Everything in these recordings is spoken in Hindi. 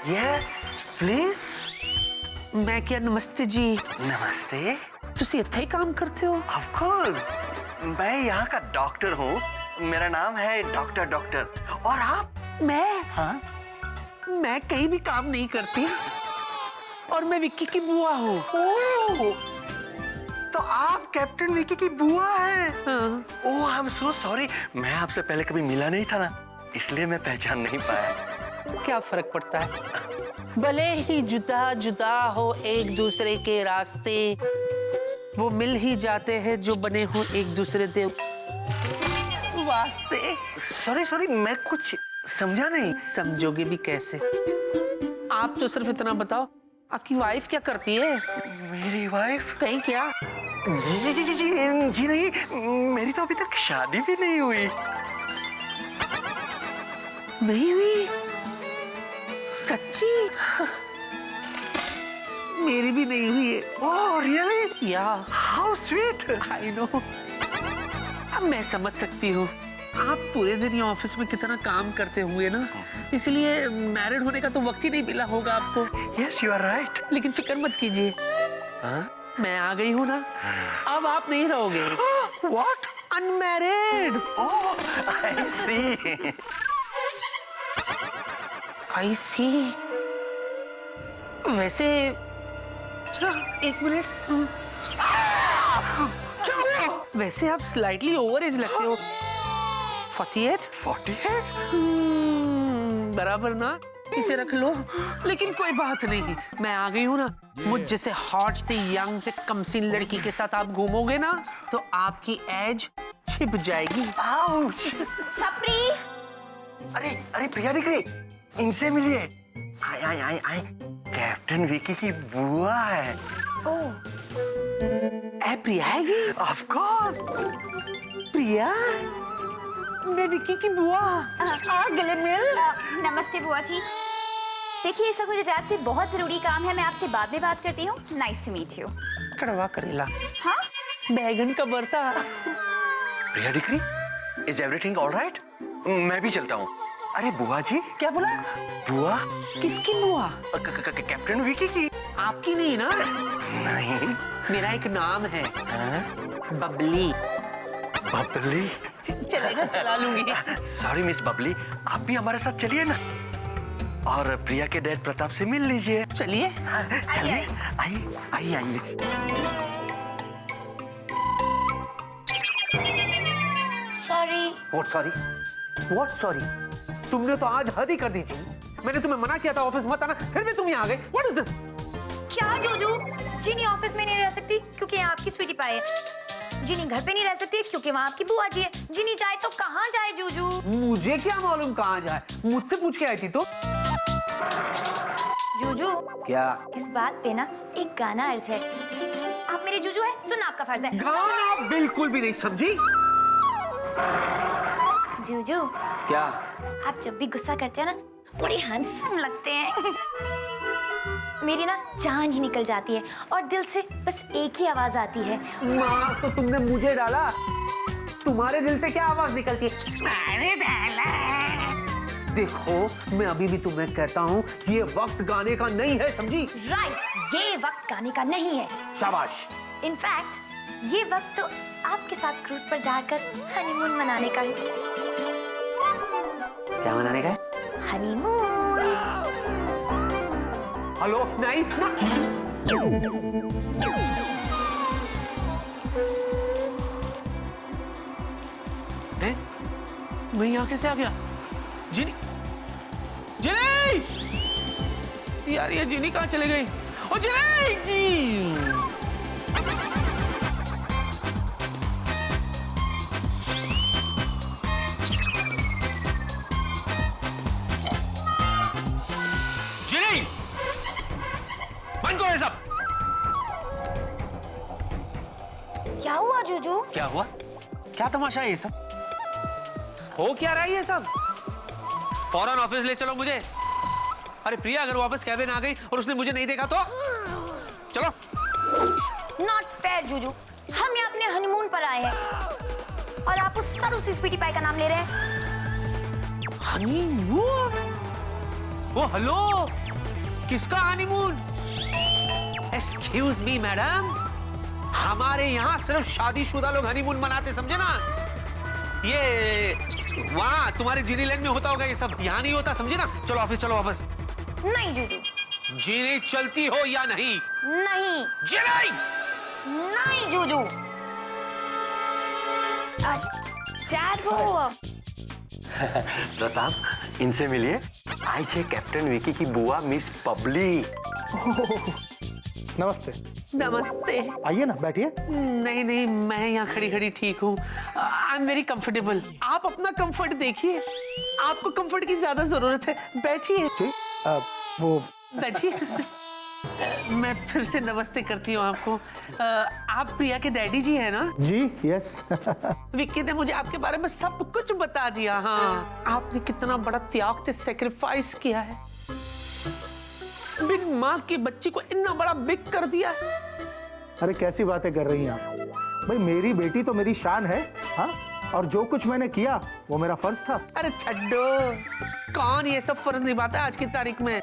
Yes please. मैं क्या नमस्ते जी। नमस्ते। तुसी इत्थे ही काम करते हो? ऑफ कोर्स, मैं यहाँ का डॉक्टर हूँ। मेरा नाम है डॉक्टर। और आप? मैं? हाँ? मैं कहीं भी काम नहीं करती और मैं विक्की की बुआ हूँ। ओह, तो आप कैप्टन विकी की बुआ हैं? हाँ। ओह आई एम सो सॉरी, मैं आपसे पहले कभी मिला नहीं था ना, इसलिए मैं पहचान नहीं पाया। क्या फर्क पड़ता है, भले ही जुदा जुदा हो एक दूसरे के रास्ते, वो मिल ही जाते हैं जो बने हो एक दूसरे के वास्ते। सॉरी, मैं कुछ समझा नहीं। समझोगे भी कैसे? आप तो सिर्फ इतना बताओ, आपकी वाइफ क्या करती है? मेरी वाइफ? कहीं क्या? जी नहीं, मेरी तो अभी तक शादी भी नहीं हुई। नहीं हुई? सच्ची? मेरी भी नहीं हुई है। Oh really? या हाउ स्वीट। I know. अब मैं समझ सकती हूँ, आप पूरे दिन ये ऑफिस में कितना काम करते हुए ना, इसलिए मैरिड होने का तो वक्त ही नहीं मिला होगा आपको। Yes you are right. लेकिन फिक्र मत कीजिए, मैं आ गई हूँ ना, अब आप नहीं रहोगे। व्हाट? अनमैरिड। ओह आई सी। आई सी। वैसे एक मिनट, वैसे आप स्लाइटली ओवर एज लगते हो। 48? 48? बराबर ना, इसे रख लो। लेकिन कोई बात नहीं, मैं आ गई हूँ ना। मुझ जैसे हॉट से यंग से कमसीन लड़की के साथ आप घूमोगे ना, तो आपकी एज छिप जाएगी। आउच। छपरी। अरे प्रिया दिख रही, इनसे मिलिए। आई कैप्टन विकी की बुआ है। ए प्रिया है? Of course. प्रिया, मैं विकी की बुआ। गले मिल। नमस्ते बुआ जी। देखिए ऐसा कुछ रात से बहुत जरूरी काम है, मैं आपसे बाद में बात करती हूँ। Nice to meet you. कड़वा करेला। हाँ? बैगन का भरता। प्रिया दिख रही, इज एवरीथिंग ऑल राइट? मैं भी चलता हूँ। अरे बुआ जी। क्या बोला? बुआ? किसकी बुआ? कैप्टन विकी की। आपकी नहीं ना? नहीं। मेरा एक नाम है, हाँ? बबली। बबली? चलेगा, चला लूंगी। सॉरी मिस बबली, आप भी हमारे साथ चलिए ना, और प्रिया के डैड प्रताप से मिल लीजिए। चलिए। चलिए, आइए। सॉरी। What sorry? तुमने तो आज हद ही कर दी जी। मैंने तुम्हें मना किया था ऑफिस मत आना, फिर भी तुम यहाँ आ गए। What is this? क्या जूजू? जिनी ऑफिस में नहीं रह सकती क्योंकि यहाँ आपकी स्वीटी पाई है। जिनी घर पे नहीं रह सकती क्योंकि वहाँ आपकी बुआ जी है। जिनी जाए तो कहाँ जाए जूजू? मुझे क्या मालूम कहाँ जाए, मुझसे पूछ के आई थी तो। जूजू क्या? इस बात पे ना एक गाना अर्ज है। आप मेरे जूजू है, सुनना आपका फर्ज है। गाना बिल्कुल भी नहीं समझी। जूजू क्या? आप जब भी गुस्सा करते हैं ना, बड़े हैंडसम लगते हैं। मेरी ना जान ही निकल जाती है और दिल से बस एक ही आवाज आती है। माँ, तो तुमने मुझे डाला, तुम्हारे दिल से क्या आवाज निकलती है? मैंने डाला। देखो मैं अभी भी तुम्हें कहता हूँ, ये वक्त गाने का नहीं है, समझी? राइट, ये वक्त गाने का नहीं है। शाबाश। इनफैक्ट ये वक्त तो आपके साथ क्रूज पर जाकर हनीमून मनाने का है। क्या मनाने का है? हनीमून। हेलो, नहीं ना। मैं यहाँ कैसे आ गया? जिनी यार, ये जिनी कहाँ चले गई? ओ जिनी जी। बंद करो ये सब। क्या हुआ जूजू? क्या हुआ? क्या तमाशा है ये सब? हो क्या रहा है ये सब? फौरन ऑफिस ले चलो मुझे। अरे प्रिया, अगर वापस कैबिन आ गई और उसने मुझे नहीं देखा तो? चलो। नॉट फेयर जूजू, हम यहाँ अपने हनीमून पर आए हैं और आप उस स्वीटी पाई का नाम ले रहे हैं। हनीमून? ओ हेलो, किसका हनीमून? एक्सक्यूज मी मैडम, हमारे यहाँ सिर्फ शादीशुदा लोग हनीमून मनाते, समझे ना? ये वहाँ तुम्हारे जीनी लैंड में होता होगा ये सब, यहाँ नहीं होता, समझे ना? चलो ऑफिस चलो वापस। नहीं जूजू। जीनी चलती हो या नहीं? नहीं। जी नहीं। नहीं जूजू। डैड वो प्रताप, इनसे मिलिए। आई छे कैप्टन विकी की बुआ मिस बबली। नमस्ते। नमस्ते। आइए ना, बैठिए। नहीं नहीं, मैं यहाँ खड़ी खड़ी ठीक हूँ। I am very comfortable. आप अपना कंफर्ट देखिए, आपको कंफर्ट की ज्यादा जरूरत है। बैठिए। ठीक, वो बैठिए। मैं फिर से नमस्ते करती हूँ आपको। आप प्रिया के डैडी जी हैं ना? जी, यस। विक्की ने मुझे आपके बारे में सब कुछ बता दिया। हाँ, आपने कितना बड़ा त्याग से सेक्रीफाइस किया है, बिन माँ के बच्ची को इतना बड़ा बिग कर दिया है। अरे कैसी बातें कर रही हैं आप? भाई मेरी बेटी तो मेरी शान है, हाँ? और जो कुछ मैंने किया वो मेरा फर्ज था। अरे छड्डो, कौन ये सब फर्ज निभाता है आज की तारीख में?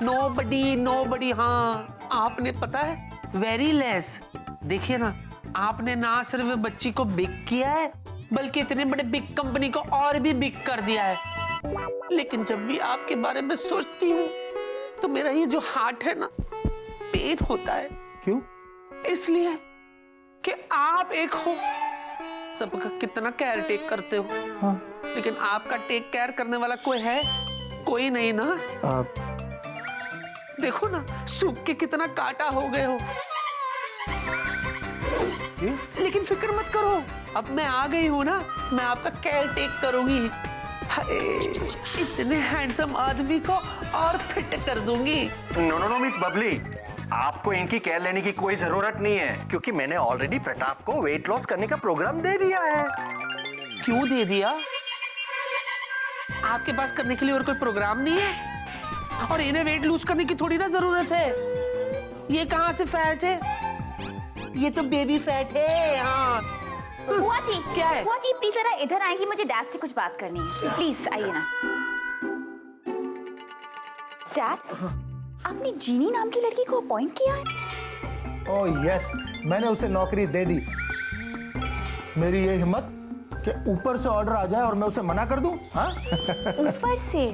नोबडी। हाँ, आपने पता है, वेरी लेस। देखिए ना, आपने ना सिर्फ बच्ची को बिग किया है, बल्कि इतने बड़े बिग कंपनी को और भी बिग कर दिया है। लेकिन जब भी आपके बारे में सोचती हूँ तो मेरा ये जो हार्ट है ना, पेन होता है। क्यों? इसलिए कि आप एक हो, सबका कितना केयर टेक करते हो। हाँ। लेकिन आपका टेक केयर करने वाला कोई है? कोई नहीं ना। देखो ना, सूख के कितना काटा हो गए हो। लेकिन फिक्र मत करो, अब मैं आ गई हूँ ना, मैं आपका केयर टेक करूंगी। इतने हैंडसम आदमी को और फिट कर दूंगी। नो मिस बबली, आपको इनकी केयर लेने की कोई जरूरत नहीं है, क्योंकि मैंने ऑलरेडी प्रताप को वेट लॉस करने का प्रोग्राम दे दिया है। क्यों दे दिया? आपके पास करने के लिए और कोई प्रोग्राम नहीं है? और इन्हें वेट लूज करने की थोड़ी ना जरूरत है। ये कहाँ से फैट है? ये तो बेबी फैट है। हाँ। बुआ जी, क्या है? बुआ जी प्लीज जरा इधर आएंगी, मुझे डैड से कुछ बात करनी है। प्लीज आइए ना। डैड, आपने जीनी नाम की लड़की को अपॉइंट किया है? ओह यस, मैंने उसे नौकरी दे दी। मेरी ये हिम्मत कि ऊपर से ऑर्डर आ जाए और मैं उसे मना कर दूं? हाँ? ऊपर से?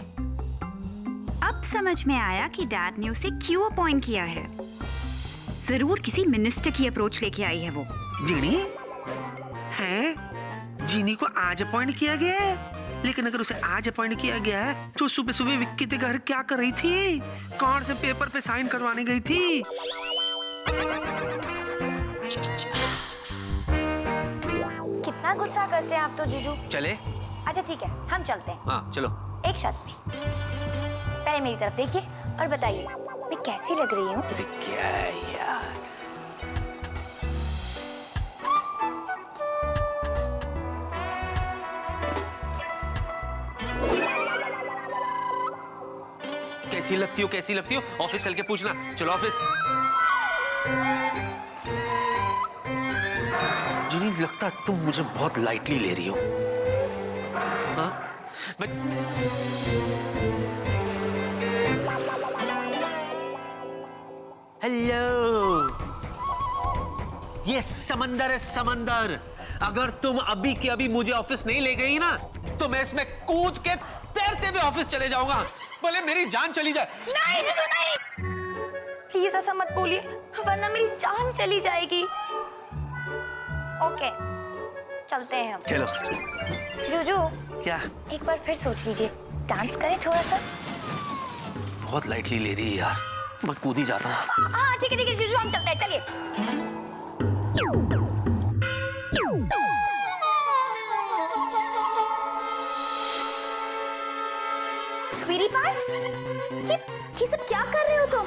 अब समझ में आया कि डैड ने उसे क्यों अपॉइंट किया है। जरूर किसी मिनिस्टर की अप्रोच लेके आई है वो। जीनी है? जीनी को आज अपॉइंट किया गया है? लेकिन अगर उसे आज अपॉइंट किया गया है तो सुबह सुबह विक्की के घर क्या कर रही थी? कौन से पेपर पे साइन करवाने गई थी? कितना गुस्सा करते हैं आप तो जीजू। चले? अच्छा ठीक है, हम चलते हैं। हाँ चलो। एक शर्त पे, पहले मेरी तरफ देखिए और बताइए मैं कैसी लग रही हूँ। क्या यार, कैसी लगती हो? ऑफिस चल के पूछना। चलो ऑफिस। जिनी, लगता तुम मुझे बहुत लाइटली ले रही हो। हाँ? हेलो, ये समंदर है, समंदर। अगर तुम अभी के अभी मुझे ऑफिस नहीं ले गई ना, तो मैं इसमें कूद के तैरते हुए ऑफिस चले जाऊंगा, बोले मेरी जान चली जाए। नहीं जीजू नहीं, प्लीज ऐसा मत बोलिए, वरना मेरी जान चली जाएगी। ओके, चलते हैं हम। चलो। जीजू, क्या? एक बार फिर सोच लीजिए, डांस करें थोड़ा सा। बहुत लाइटली ले रही है यार, मैं कूद ही जाता हूँ। हाँ ठीक है जीजू, हम चलते हैं, चलिए। स्वीटी पाई, ये सब क्या कर रहे हो तुम?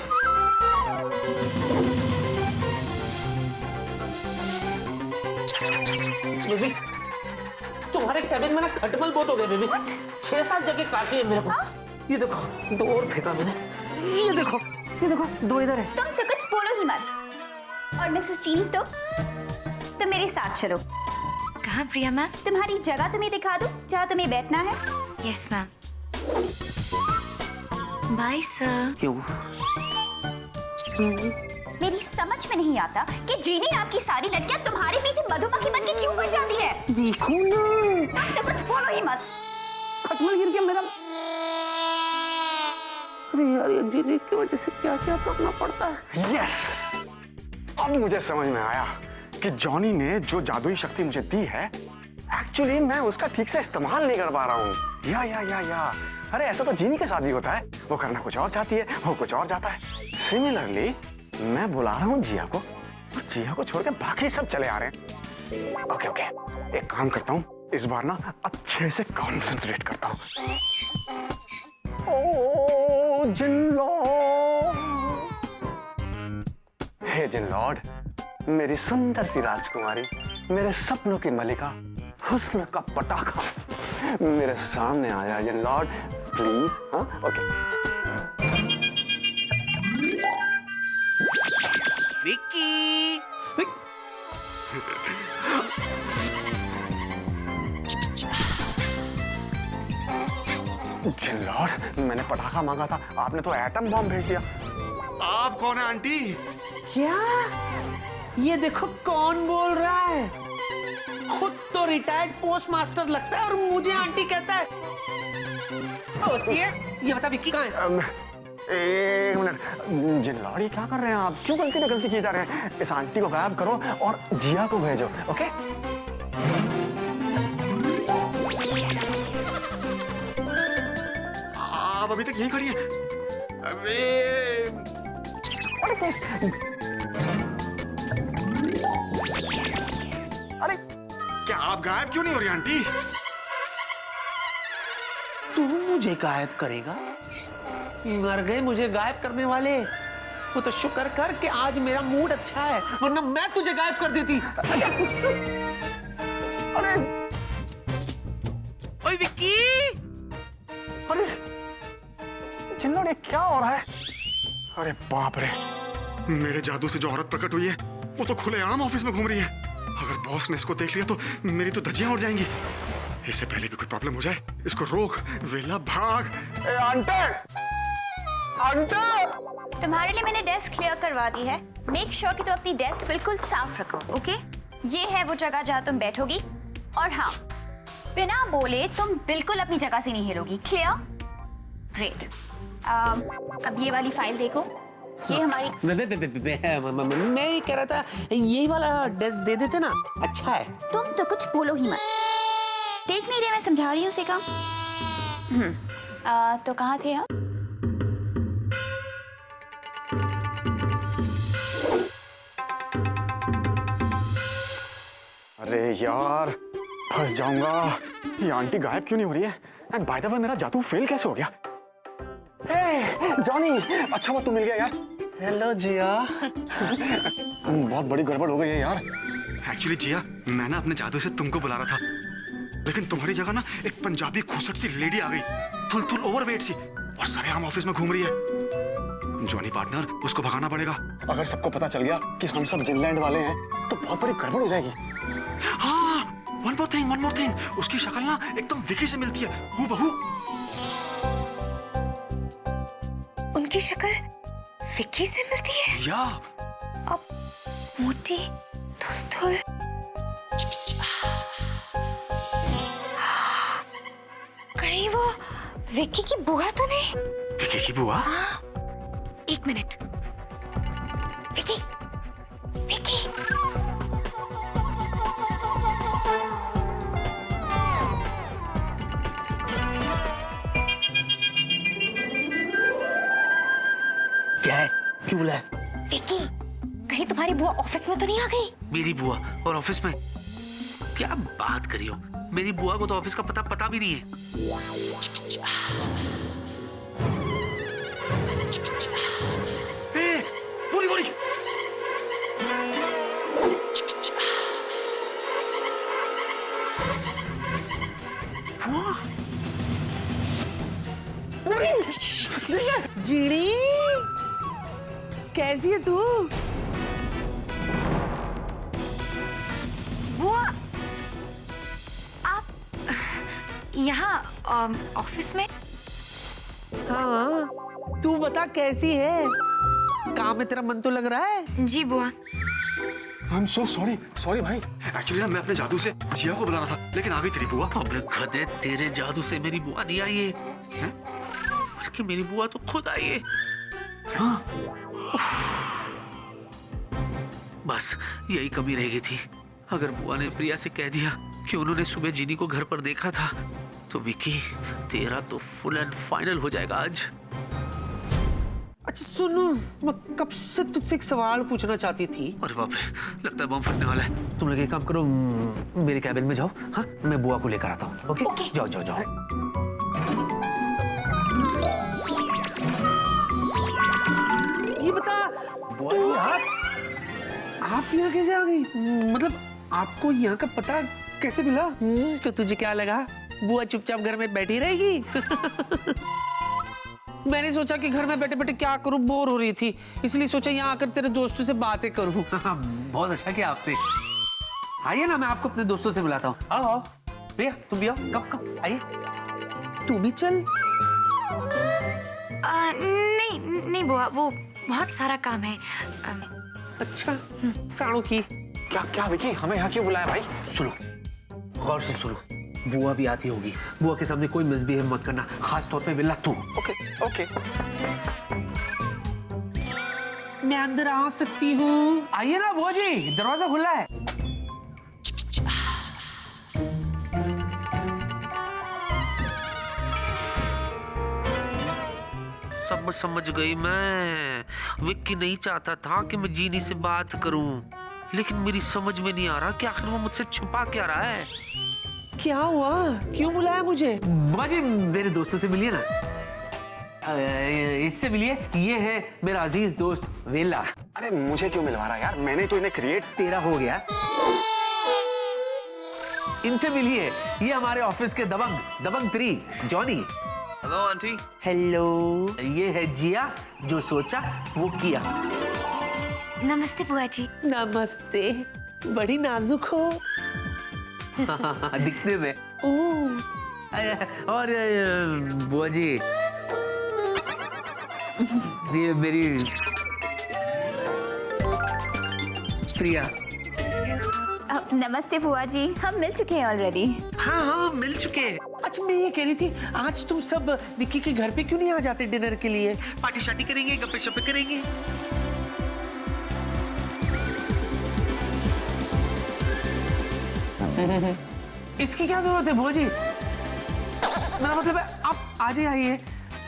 बेबी, तुम्हारे कैबिन में ना खटमल बहुत हो गए बेबी। 6-7 जगह काटी है मेरे को। ये देखो, 2 और फेंका मैंने। ये देखो 2 इधर है। तुम तो कुछ बोलो ही मत। और मिसेस चीनी, तुम मेरे साथ चलो। कहाँ प्रिया मैम? तुम्हारी जगह तुम्हें दिखा दूं, जहाँ तुम्हें बैठना है। Yes ma'am. Bye sir. क्यों? मेरी समझ में नहीं आता कि जीनी नाम की सारी लड़कियां तुम्हारे पीछे मधुमक्खी बन के क्यों मर जाती है। देखो ना, तुम तो कुछ बोलो ही मत। खटमल गिर गया मेरा। अरे यार, ये जीने की वजह से क्या क्या करना पड़ता है। यस, अब मुझे समझ में आया कि जॉनी ने जो जादुई शक्ति मुझे दी है, एक्चुअली मैं उसका ठीक से इस्तेमाल नहीं कर पा रहा हूँ। या अरे ऐसा तो जीनी के साथ भी होता है, वो करना कुछ और चाहती है, वो कुछ और जाता है। सिमिलरली मैं बुला रहा हूँ जिया को, और जिया को छोड़ के बाकी सब चले आ रहे हैं। ओके, एक काम करता हूँ, इस बार ना अच्छे से कॉन्सेंट्रेट करता हूँ। ओ जिनलॉर्ड, हे जिनलॉर्ड, मेरी सुंदर सी राजकुमारी, मेरे सपनों की मलिका, हुस्न का पटाखा, मेरे सामने आ जाए जिनलॉर्ड, प्लीज। हाँ, ओके। विक्की, जिनलॉर्ड, मैंने पटाखा मांगा था, आपने तो एटम बॉम्ब भेज दिया। आप कौन है आंटी? क्या? ये देखो कौन बोल रहा है। खुद तो रिटायर्ड पोस्ट मास्टर लगता है और मुझे आंटी कहता है। होती है? ये बता विक्की कहाँ है? एक मिनट, जिनलॉर्ड, ये क्या कर रहे हैं आप? क्यों गलती पे गलती किए जा रहे हैं? इस आंटी को गायब करो और जिया को भेजो, ओके? आप अभी तक यहीं खड़ी हैं? अरे क्या आप गायब क्यों नहीं हो रही आंटी? तू मुझे गायब करेगा? मर गए मुझे गायब करने वाले। वो तो शुक्र कर कि आज मेरा मूड अच्छा है, वरना मैं तुझे गायब कर देती। अरे ओए विक्की! अरे जिनलॉर्ड, ये क्या हो रहा है? अरे बाप रे, मेरे जादू से जो औरत प्रकट हुई है, वो तो खुलेआम ऑफिस में घूम रही है। अगर बॉस ने इसको देख लिया तो मेरी तो धज्जियां उड़ जाएंगी। इससे पहले कि कोई प्रॉब्लम हो जाए, इसको रोक। वेला भाग। ए आंटी, तुम्हारे लिए मैंने डेस्क क्लियर करवा दी है। मेक श्योर कि तुम अपनी डेस्क बिल्कुल साफ रखो, ओके? ये है वो जगह जहाँ तुम बैठोगी, और हाँ, बिना बोले तुम बिल्कुल अपनी जगह से नहीं हिलोगी। क्लियर? ग्रेट। अब ये वाली फाइल देखो। ये हमारी मैं ये कह रहा था, यही वाला डेस्क दे देते ना, अच्छा है। तुम तो कुछ बोलो ही मत। देख नहीं रहे, मैं समझा रही हूँ उसे काम। तो कहाँ थे हम? अरे यार, फंस जाऊंगा। ये आंटी गायब क्यों नहीं हो रही है? एंड बाय द वे, मेरा जादू फेल कैसे हो गया? हे जॉनी, अच्छा वो तू मिल गया यार। हेलो जिया। बहुत बड़ी गड़बड़ हो गई है यार। एक्चुअली जिया, मैं ना अपने जादू से तुमको बुला रहा था, लेकिन तुम्हारी जगह ना एक पंजाबी खूसट सी लेडी आ गई, थुल ओवरवेट सी, और सरेआम ऑफिस में घूम रही है। जॉनी पार्टनर, उसको भगाना पड़ेगा। अगर सबको पता चल गया कि हम सब जिनलैंड वाले हैं, तो बहुत बड़ी गड़बड़ हो जाएगी। हाँ, वन मोर थिंग, उसकी शक्ल ना एकदम विकी से मिलती है, हूबहू। उनकी शक्ल विक्की से मिलती है? या अब मोटी, धुल-धुल। कहीं वो विक्की की बुआ तो नहीं? विकी की बुआ? हाँ, एक मिनट। विक्की, विक्की। क्या है? क्यों बुलाया? विक्की, कहीं तुम्हारी बुआ ऑफिस में तो नहीं आ गई? मेरी बुआ और ऑफिस में? क्या बात करी हो? मेरी बुआ को तो ऑफिस का पता भी नहीं है। पूरी जीनी, कैसी है तू? बुआ, आप यहाँ ऑफिस में? हाँ, तू बता कैसी है? काम में तेरा मन तो लग रहा है? जी बुआ। I am so sorry sorry भाई। एक्चुअली ना मैं अपने जादू से जिया को बुला रहा था, लेकिन आ गई तेरी बुआ। अबे गधे, तेरे जादू से मेरी बुआ नहीं आई है, बल्कि मेरी बुआ तो खुद आई है। हाँ। बस यही कमी रह गई थी। अगर बुआ ने प्रिया से कह दिया कि उन्होंने सुबह जीनी को घर पर देखा था, तो विकी तेरा तो फुल एंड फाइनल हो जाएगा आज। अच्छा सुनो, मैं कब से तुझसे एक सवाल पूछना चाहती थी। अरे बाप रे, लगता है बम फटने वाला है। तुम लोग एक काम करो, मेरे कैबिन में जाओ। हाँ, मैं बुआ को लेकर आता हूँ। ओके? जाओ जाओ जाओ। ये बता बुआ, आप यहाँ कैसे आ गई? मतलब आपको यहाँ का पता कैसे मिला? तो तुझे क्या लगा बुआ चुपचाप घर में बैठी रहेगी? मैंने सोचा कि घर में बैठे बैठे क्या करूं, बोर हो रही थी, इसलिए सोचा यहाँ आकर तेरे दोस्तों से बातें करूं। बहुत अच्छा किया आपने। आइए ना, मैं आपको अपने दोस्तों से मिलाता हूँ। आओ आओ भैया, तुम भी आओ। कब आइए, तू भी चल। नहीं नहीं बुआ, वो बहुत सारा काम है। अच्छा साड़ू की क्या क्या विकी, हमें यहाँ क्यों बुलाया भाई? सुनो, गौर से सुनो। बुआ भी आती होगी, बुआ के सामने कोई मिसबिहेव मत करना, खास तौर पे विल्ला तू। Okay okay. मैं अंदर आ सकती हूँ? आइए ना बुआ जी, दरवाजा खुला है। सब समझ गई मैं। विक्की नहीं चाहता था कि मैं जीनी से बात करूं, लेकिन मेरी समझ में नहीं आ रहा कि आखिर वो मुझसे छुपा क्या रहा है। क्या हुआ, क्यों बुलाया मुझे? बाजी मेरे दोस्तों से मिलिए ना। इससे मिलिए, ये है मेरा अजीज दोस्त वेला। अरे मुझे क्यों मिलवा रहा है यार, मैंने तो इन्हें क्रिएट। तेरा हो गया। इनसे मिलिए, ये हमारे ऑफिस के दबंग 3 जॉनी। Hello aunty. हेलो, ये है जिया, जो सोचा वो किया। नमस्ते बुआ जी। नमस्ते, बड़ी नाजुक हो। दिखने में। और बुआ जी, ये मेरी प्रिया। नमस्ते बुआ जी, हम मिल चुके हैं ऑलरेडी। हाँ मिल चुके हैं। अच्छा मैं ये कह रही थी, आज तुम सब विक्की के घर पे क्यों नहीं आ जाते डिनर के लिए? पार्टी शार्टी करेंगे, गप्पे शप्पे करेंगे। इसकी क्या जरूरत है भोजी? मेरा मतलब है आप आज ही आइए,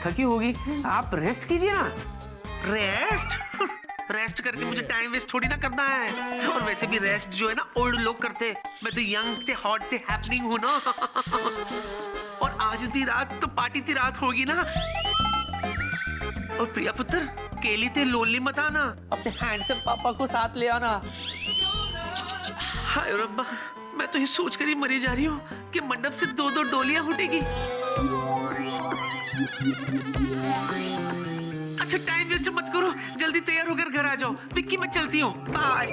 थकी होगी, आप रेस्ट कीजिए ना। रेस्ट? रेस्ट करके मुझे टाइम वेस्ट थोड़ी ना करना है। और वैसे भी रेस्ट जो है ना ओल्ड लोग करते, मैं तो यंग थे, हॉट थे, हैपनिंग हूं ना। और आज दी रात तो पार्टी थी रात होगी ना। और प्रिया पुत्र, केली थे लोनली मत आना, अपने हैंडसम पापा को साथ ले आना। हाय रब्बा, मैं तो ये सोच कर ही मरी जा रही हूँ कि मंडप से 2-2 डोलियां उठेगी। अच्छा टाइम वेस्ट मत करो, जल्दी तैयार होकर घर आ जाओ। विक्की मैं चलती हूँ, बाय।